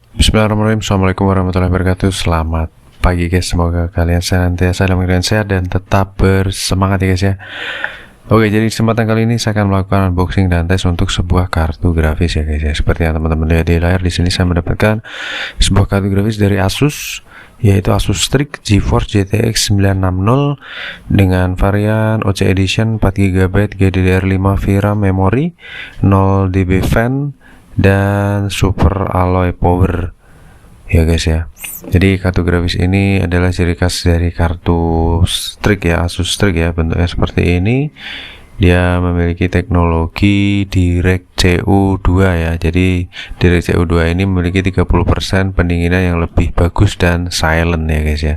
Bismillahirrahmanirrahim. Assalamualaikum warahmatullahi wabarakatuh. Selamat pagi guys, semoga kalian senantiasa dalam keadaan sehat dan tetap bersemangat ya guys ya. Oke, jadi kesempatan kali ini saya akan melakukan unboxing dan tes untuk sebuah kartu grafis ya guys ya. Seperti yang teman-teman lihat di layar, di sini saya mendapatkan sebuah kartu grafis dari Asus, yaitu Asus Strix GeForce GTX 960 dengan varian OC Edition 4GB GDDR5 VRAM memori, 0 dB fan, dan Super Alloy Power ya guys ya. Jadi kartu grafis ini adalah ciri khas dari kartu Strix ya, Asus Strix ya. Bentuknya seperti ini. Dia memiliki teknologi DirectCu 2 ya. Jadi DirectCu 2 ini memiliki 30% pendinginan yang lebih bagus dan silent ya guys ya.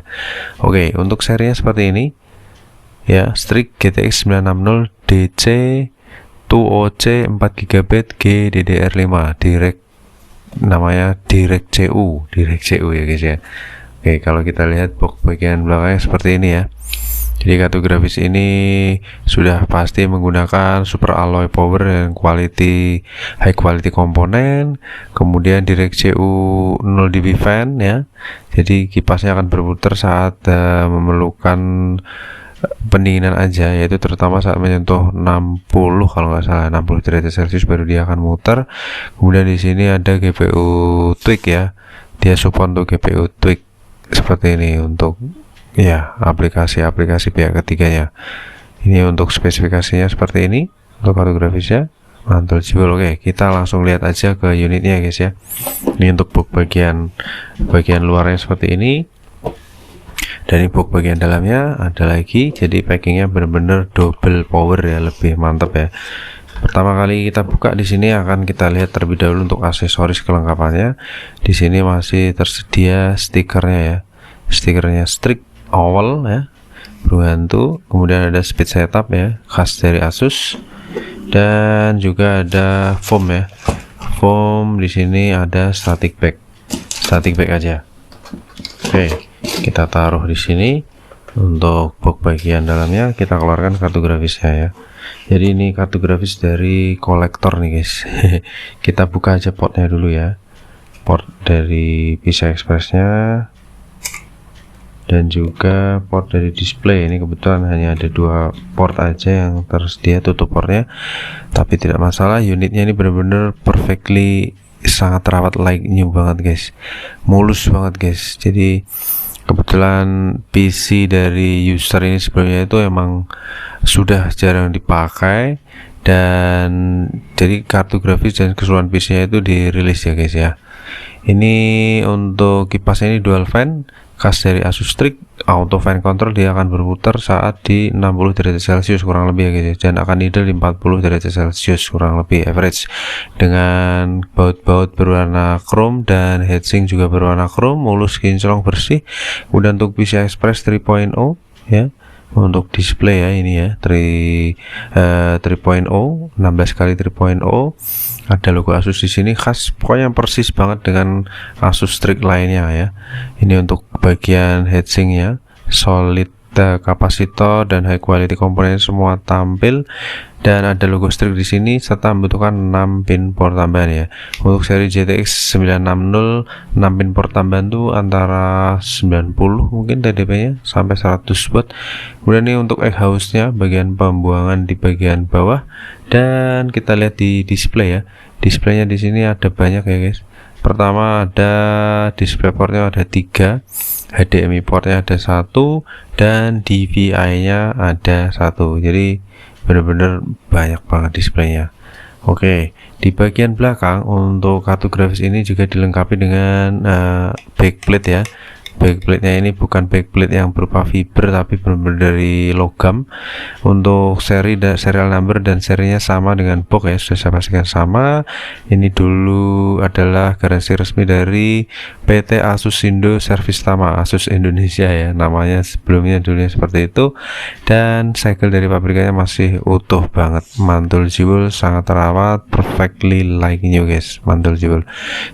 Oke, untuk serinya seperti ini ya, Strix GTX 960 DC 2OC 4GB GDDR5 direct, namanya DirectCu ya guys ya. Oke, kalau kita lihat box bagian belakangnya seperti ini ya. Jadi kartu grafis ini sudah pasti menggunakan Super Alloy Power dan high quality komponen, kemudian DirectCu 0 dB fan ya. Jadi kipasnya akan berputar saat memerlukan pendinginan aja, yaitu terutama saat menyentuh 60, kalau nggak salah 60 derajat Celcius baru dia akan muter. Kemudian di sini ada GPU Tweak ya, dia support untuk GPU Tweak seperti ini untuk ya aplikasi-aplikasi pihak ketiganya. Ini untuk spesifikasinya seperti ini untuk kartu grafisnya, mantul jiwa. Oke, kita langsung lihat aja ke unitnya guys ya. Ini untuk box bagian luarnya seperti ini. Dan box bagian dalamnya ada lagi, jadi packingnya benar-benar double power ya, lebih mantap ya. Pertama kali kita buka di sini akan kita lihat terlebih dahulu untuk aksesoris kelengkapannya. Di sini masih tersedia stikernya ya, stikernya Strix Owl ya, berhantu. Kemudian ada speed setup ya, khas dari Asus, dan juga ada foam ya, foam. Di sini ada static bag aja. Oke, kita taruh di sini. Untuk box bagian dalamnya kita keluarkan kartu grafisnya ya. Jadi ini kartu grafis dari kolektor nih guys. Kita buka aja portnya dulu ya, port dari PCI Express-nya dan juga port dari display. Ini kebetulan hanya ada 2 port aja yang tersedia, tutup portnya, tapi tidak masalah. Unitnya ini benar-benar perfectly, sangat terawat like new banget guys, mulus banget guys. Jadi kebetulan PC dari user ini sebelumnya itu emang sudah jarang dipakai, dan jadi kartu grafis dan keseluruhan PC nya itu dirilis ya guys ya. Ini untuk kipasnya ini dual fan, khas dari Asus Strix, auto fan control. Dia akan berputar saat di 60 derajat Celcius kurang lebih ya guys ya, dan akan idle di 40 derajat Celcius kurang lebih average, dengan baut-baut berwarna chrome dan heatsink juga berwarna chrome, mulus, kinclong, bersih. Kemudian untuk PCI Express 3.0 ya, untuk display ya, ini ya 3.0 16 kali 3.0. Ada logo Asus di sini, khas pokoknya persis banget dengan Asus Strix lainnya ya. Ini untuk bagian heatsinknya, solid kapasitor dan high quality komponen semua tampil, dan ada logo Strix di sini serta membutuhkan 6 pin port tambahan ya. Untuk seri GTX 960 6 pin port tambahan tuh antara 90 mungkin TDP-nya sampai 100 watt. Kemudian ini untuk exhaust-nya, bagian pembuangan di bagian bawah. Dan kita lihat di display ya, displaynya di sini ada banyak ya guys. Pertama ada display portnya ada 3, HDMI portnya ada 1, dan DVI nya ada 1. Jadi benar-benar banyak banget displaynya. Oke, di bagian belakang untuk kartu grafis ini juga dilengkapi dengan backplate ya. Backplate-nya ini bukan backplate yang berupa fiber, tapi benar-benar dari logam. Untuk seri dan serial number dan serinya sama dengan box ya, sudah saya pastikan sama. Ini dulu adalah garansi resmi dari PT Asus Indo Service Tama, Asus Indonesia ya namanya, sebelumnya dulunya seperti itu. Dan segel dari pabrikannya masih utuh banget, mantul jewel, sangat terawat, perfectly like new guys, mantul jewel.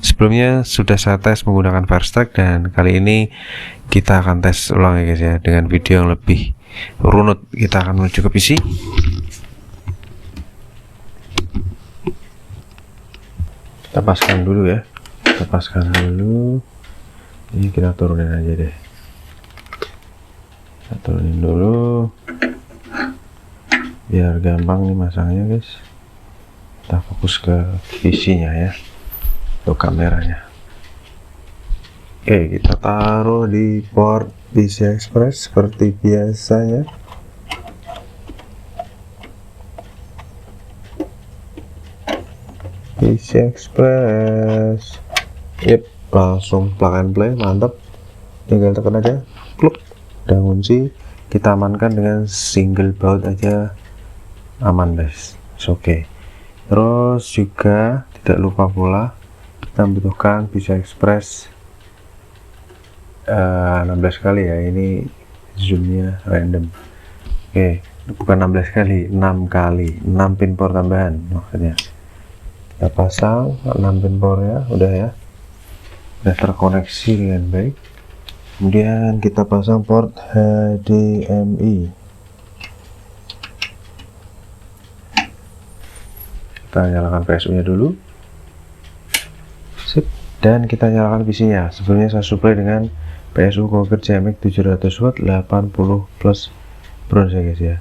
Sebelumnya sudah saya tes menggunakan Verstrak, dan kali ini kita akan tes ulang ya guys ya, dengan video yang lebih runut. Kita akan menuju ke PC. Kita pasang dulu ya. lepaskan dulu. Ini kita turunin aja deh, kita turunin dulu biar gampang nih masangnya guys. Kita fokus ke visinya ya, untuk kameranya. Oke, kita taruh di port PCI Express seperti biasanya. PCI Express, yep, langsung plug and play, mantap. Tinggal tekan aja, plug, udah kunci. Kita amankan dengan single baut aja, aman guys. Oke. Terus juga tidak lupa pula kita membutuhkan PCI Express 16 kali ya, ini zoomnya random. Oke, bukan 16 kali, 6 kali, 6 pin port tambahan maksudnya. Kita pasang 6 pin portnya, udah ya, udah terkoneksi dengan baik. Kemudian kita pasang port HDMI. Kita nyalakan PSU nya dulu, sip, dan kita nyalakan PC-nya. Sebelumnya saya supply dengan PSU Coger CMX 700W 80 plus bronze ya guys ya,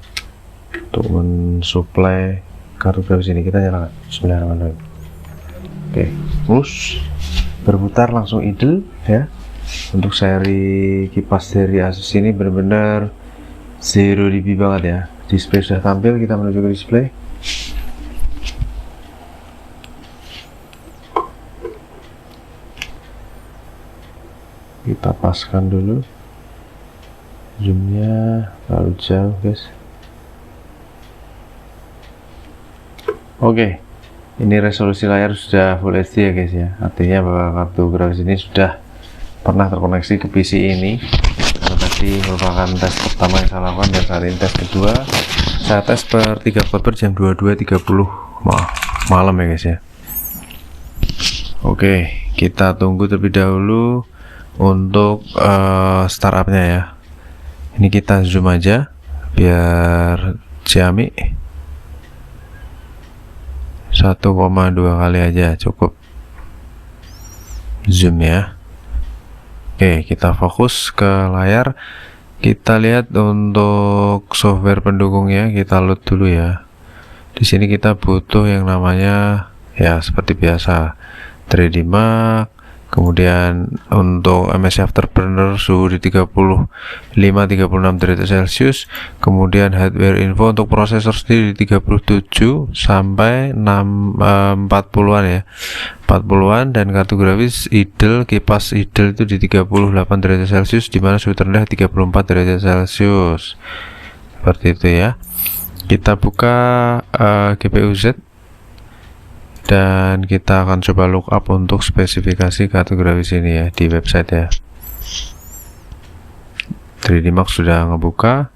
untuk mensuplai kartu grafis ini. Kita nyalakan, bismillahirrahmanirrahim. Oke, terus berputar langsung idle ya. Untuk seri kipas dari Asus ini benar-benar 0 dB banget ya. Display sudah tampil, kita menuju ke display. Kita paskan dulu zoomnya, terlalu jauh guys. Oke, ini resolusi layar sudah Full HD ya guys ya, artinya bahwa kartu grafis ini sudah pernah terkoneksi ke PC ini. Karena tadi merupakan tes pertama yang saya lakukan, dan saat ini tes kedua. Saya tes per 3 Oktober jam 22.30 malam ya guys ya. Oke, kita tunggu terlebih dahulu untuk startupnya ya. Ini kita zoom aja biar Xiaomi 1,2 kali aja cukup zoom ya. Oke, kita fokus ke layar. Kita lihat untuk software pendukungnya, kita load dulu ya. Di sini kita butuh yang namanya ya seperti biasa 3D Mark. Kemudian untuk MSI Afterburner suhu di 35-36 derajat Celcius. Kemudian hardware info untuk prosesor sendiri di 37 sampai 40-an ya, 40-an, dan kartu grafis idle, kipas idle itu di 38 derajat Celcius, dimana suhu terendah 34 derajat Celcius. Seperti itu ya. Kita buka GPU Z dan kita akan coba lookup untuk spesifikasi kartu grafis ini ya di website ya. 3D Mark sudah ngebuka.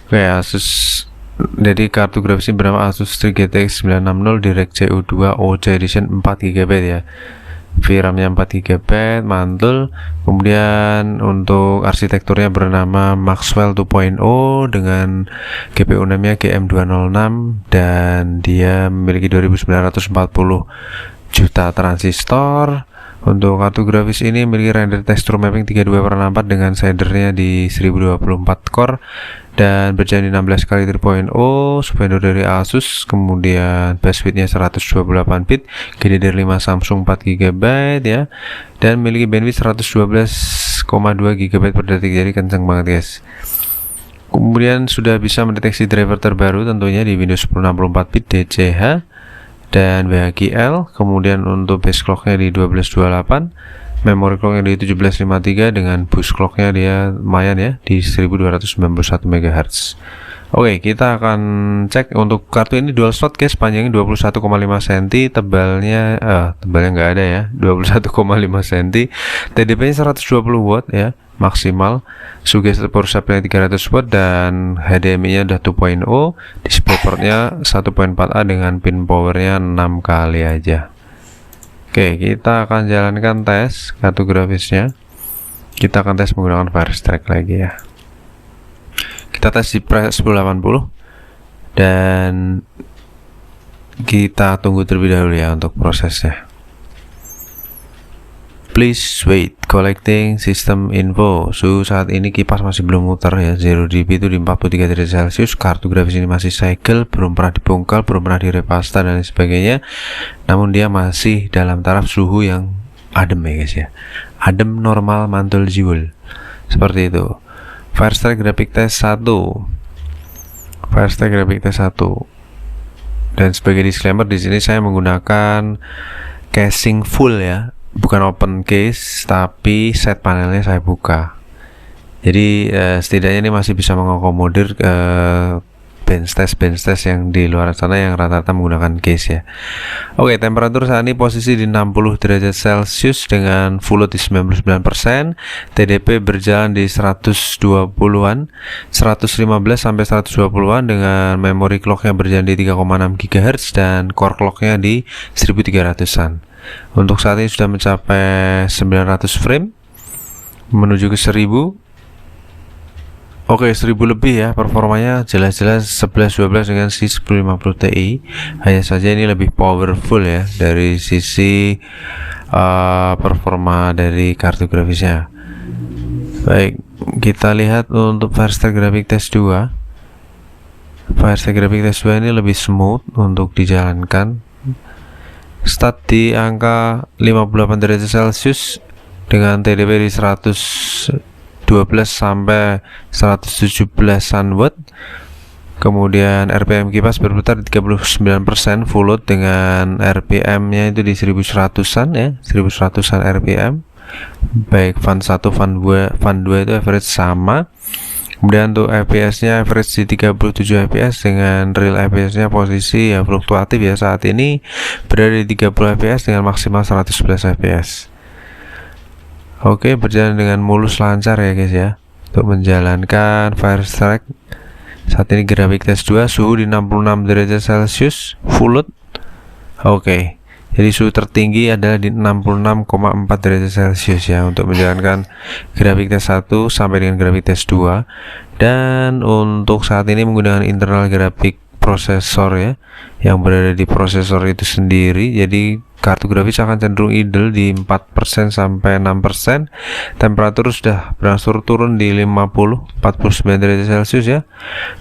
Oke, Asus, jadi kartu grafis ini bernama Asus RTX GTX 960 DirectCu 2 OC Edition 4GB ya. VRAM-nya 4GB, mantul. Kemudian untuk arsitekturnya bernama Maxwell 2.0 dengan GPU 6-nya GM206, dan dia memiliki 2940 juta transistor. Untuk kartu grafis ini memiliki render texture mapping 32/64 dengan shadernya di 1024 core dan berjalan di 16 kali 3.0, subwindow dari Asus, kemudian bandwidthnya 128 bit, GDDR5 Samsung 4GB ya, dan memiliki bandwidth 112,2 GB per detik, jadi kencang banget guys. Kemudian sudah bisa mendeteksi driver terbaru tentunya di Windows 10 64 bit DCH dan WHGL. Kemudian untuk base clocknya di 1228, memory clocknya di 1753, dengan boost clocknya dia lumayan ya di 1291 MHz. Oke, kita akan cek untuk kartu ini dual slot guys, panjangnya 21,5 cm, tebalnya nggak ada ya, 21,5 cm, TDP-nya 120 watt ya maksimal, suggest power supply 300 watt, dan HDMI-nya udah 2.0, DisplayPort-nya 1.4A dengan pin powernya 6 kali aja. Oke, kita akan jalankan tes kartu grafisnya. Kita akan tes menggunakan Firestrak lagi ya. Kita tes di preset 1080 dan kita tunggu terlebih dahulu ya untuk prosesnya. Please wait, collecting system info. Suhu saat ini kipas masih belum muter ya, 0 dB itu di 43 derajat Celcius. Kartu grafis ini masih segel, belum pernah dibongkal, belum pernah direpasta dan lain sebagainya. Namun dia masih dalam taraf suhu yang adem ya guys ya. Adem, normal, mantul, jiwul. Seperti itu. Firestore graphic test 1. Firestore graphic test 1. Dan sebagai disclaimer di sini saya menggunakan casing full ya. Bukan open case, tapi set panelnya saya buka. Jadi setidaknya ini masih bisa mengakomodir bench test yang di luar sana yang rata-rata menggunakan case ya. Oke, temperatur saat ini posisi di 60 derajat Celcius dengan full load di 99%, TDP berjalan di 120-an, 115 sampai 120-an dengan memory clocknya berjalan di 3,6 GHz dan core clocknya di 1300-an. Untuk saat ini sudah mencapai 900 frame menuju ke 1000. Oke, 1000 lebih ya, performanya jelas-jelas 1112 dengan C1050 Ti. Hanya saja ini lebih powerful ya dari sisi performa dari kartu grafisnya. Baik, kita lihat untuk Firestore Graphic Test 2. Firestore Graphic Test 2 ini lebih smooth untuk dijalankan. Start di angka 58 derajat Celcius dengan TDP di 112 sampai 117an watt. Kemudian RPM kipas berputar di 39%, full load dengan RPM nya itu di 1100an ya, 1100an RPM. Baik fan 1 fan 2 itu average sama. Kemudian untuk FPS nya average di 37 FPS dengan real FPS nya posisi ya fluktuatif ya, saat ini berada di 30 FPS dengan maksimal 111 FPS. Oke, berjalan dengan mulus lancar ya guys ya. Untuk menjalankan Firestore saat ini grafik test 2, suhu di 66 derajat Celcius, full load. Oke, jadi suhu tertinggi adalah di 66,4 derajat Celcius ya untuk menjalankan grafik test 1 sampai dengan grafik test 2. Dan untuk saat ini menggunakan internal grafik prosesor ya, yang berada di prosesor itu sendiri. Jadi kartu grafis akan cenderung idle di 4% sampai 6%. Temperatur sudah berangsur turun di 49 derajat Celcius ya.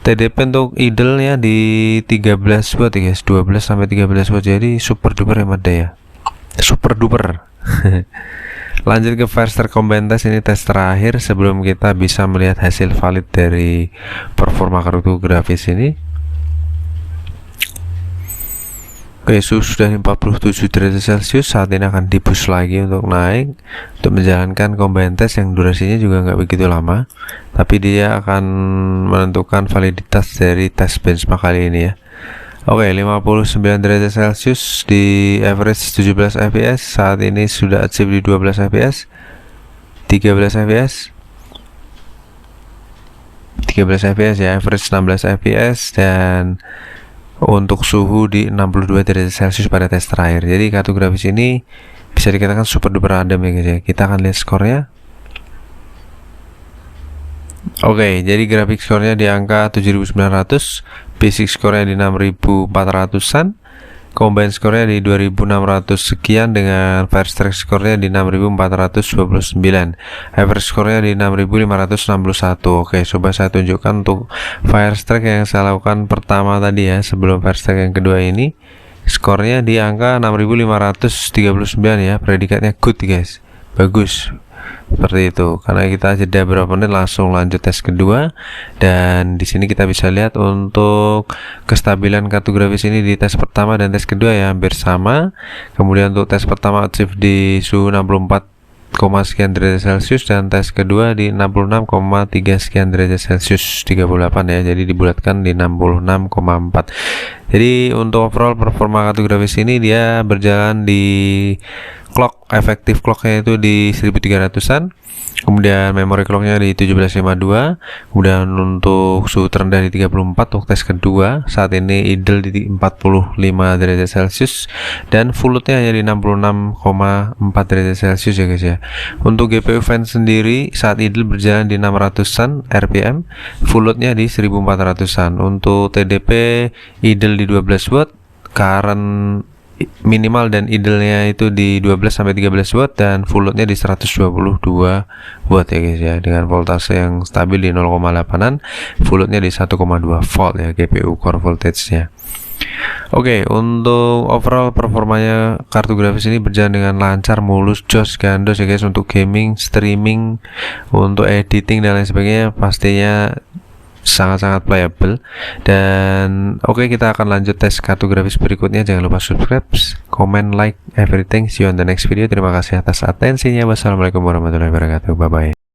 TDP untuk idle nya di 13 watt ya guys, 12 sampai 13 watt. Jadi super duper hemat daya. Super duper. Lanjut ke Firestore Combine Test, ini tes terakhir sebelum kita bisa melihat hasil valid dari performa kartu grafis ini. Oke, suhu sudah 47 derajat Celcius, saat ini akan diboost lagi untuk naik untuk menjalankan combine test yang durasinya juga nggak begitu lama, tapi dia akan menentukan validitas dari tes benchmark kali ini ya. Oke, 59 derajat Celcius di average 17 fps, saat ini sudah achieve di 12 fps, 13 fps, 13 fps ya, average 16 fps, dan untuk suhu di 62 derajat Celcius pada tes terakhir. Jadi kartu grafis ini bisa dikatakan super duper adem ya guys ya. Kita akan lihat skornya. Oke, jadi grafik skornya di angka 7900, basic skornya di 6400an, combine skornya di 2600 sekian, dengan Firestore skornya di 6429, average skornya di 6561. Oke, coba saya tunjukkan untuk Firestore yang saya lakukan pertama tadi ya, sebelum Firestore yang kedua ini. Skornya di angka 6539 ya, predikatnya good guys, bagus. Seperti itu. Karena kita jeda beberapa menit langsung lanjut tes kedua, dan di sini kita bisa lihat untuk kestabilan kartu grafis ini di tes pertama dan tes kedua ya hampir sama. Kemudian untuk tes pertama achieve di suhu 64, sekian derajat Celcius, dan tes kedua di 66,3 sekian derajat Celcius, 38 ya, jadi dibulatkan di 66,4. Jadi untuk overall performa kartu grafis ini dia berjalan di clock, efektif clocknya itu di 1300an, kemudian memory clocknya di 1752, kemudian untuk suhu terendah di 34 untuk tes kedua, saat ini idle di 45 derajat Celcius, dan full loadnya hanya di 66,4 derajat Celcius ya guys ya. Untuk GPU fan sendiri saat idle berjalan di 600an RPM, full loadnya di 1400an. Untuk TDP idle di 12 watt, current minimal dan idealnya itu di 12-13 watt dan full loadnya di 122 watt ya guys ya, dengan voltase yang stabil di 0,8an, full loadnya di 1,2 volt ya GPU core voltage-nya. Oke, untuk overall performanya kartu grafis ini berjalan dengan lancar, mulus, jos, gandos ya guys. Untuk gaming, streaming, untuk editing dan lain sebagainya pastinya sangat-sangat playable. Dan oke, kita akan lanjut tes kartu grafis berikutnya. Jangan lupa subscribe, comment, like, everything. See you on the next video. Terima kasih atas atensinya. Wassalamualaikum warahmatullahi wabarakatuh. Bye bye.